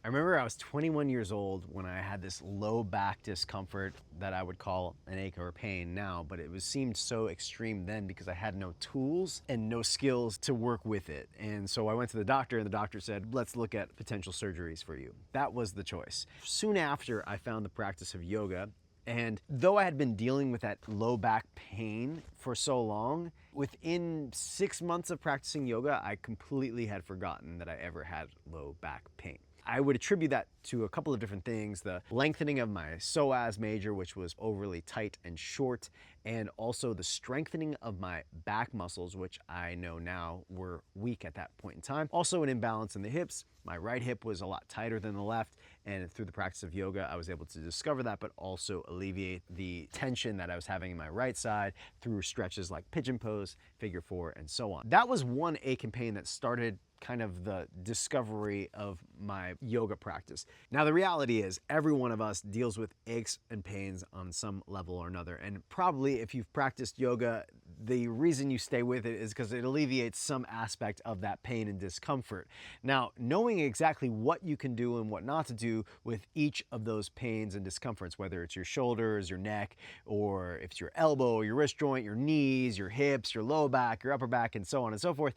I remember I was 21 years old when I had this low back discomfort that I would call an ache or a pain now, but seemed so extreme then because I had no tools and no skills to work with it. And so I went to the doctor and the doctor said, let's look at potential surgeries for you. That was the choice. Soon after, I found the practice of yoga. And though I had been dealing with that low back pain for so long, within 6 months of practicing yoga, I completely had forgotten that I ever had low back pain. I would attribute that to a couple of different things: the lengthening of my psoas major, which was overly tight and short, and also the strengthening of my back muscles, which I know now were weak at that point in time. Also an imbalance in the hips. My right hip was a lot tighter than the left, and through the practice of yoga, I was able to discover that, but also alleviate the tension that I was having in my right side through stretches like pigeon pose, figure four, and so on. That was one ache and pain that started kind of the discovery of my yoga practice. Now, the reality is every one of us deals with aches and pains on some level or another. And probably if you've practiced yoga, the reason you stay with it is because it alleviates some aspect of that pain and discomfort. Now, knowing exactly what you can do and what not to do with each of those pains and discomforts, whether it's your shoulders, your neck, or if it's your elbow, your wrist joint, your knees, your hips, your low back, your upper back, and so on and so forth,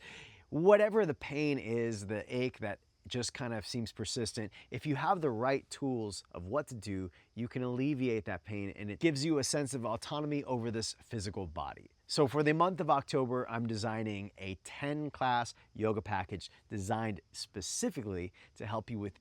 whatever the pain is, the ache that just kind of seems persistent, if you have the right tools of what to do, you can alleviate that pain, and it gives you a sense of autonomy over this physical body. So for the month of October, I'm designing a 10-class yoga package designed specifically to help you with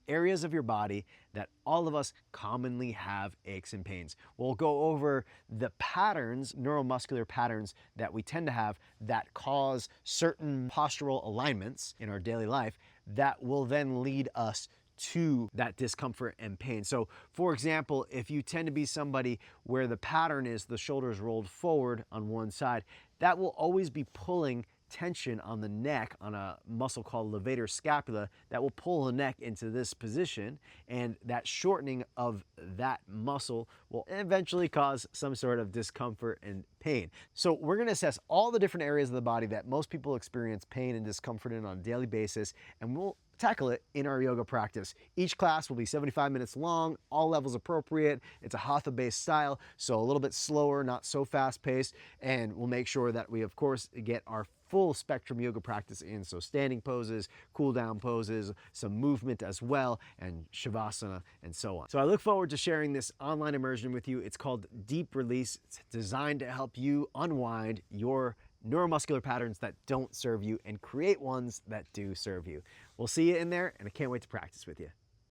areas of your body that all of us commonly have aches and pains. We'll go over the patterns, neuromuscular patterns that we tend to have that cause certain postural alignments in our daily life that will then lead us to that discomfort and pain. So for example, if you tend to be somebody where the pattern is the shoulders rolled forward on one side, that will always be pulling tension on the neck on a muscle called levator scapula that will pull the neck into this position, and that shortening of that muscle will eventually cause some sort of discomfort and pain. So we're going to assess all the different areas of the body that most people experience pain and discomfort in on a daily basis, and we'll tackle it in our yoga practice. Each class will be 75 minutes long, all levels appropriate. It's a hatha-based style, so a little bit slower, not so fast-paced, and we'll make sure that we, of course, get our full spectrum yoga practice in, so standing poses, cool down poses, some movement as well, and shavasana, and so on. So I look forward to sharing this online immersion with you. It's called Deep Release. It's designed to help you unwind your neuromuscular patterns that don't serve you and create ones that do serve you. We'll see you in there, and I can't wait to practice with you.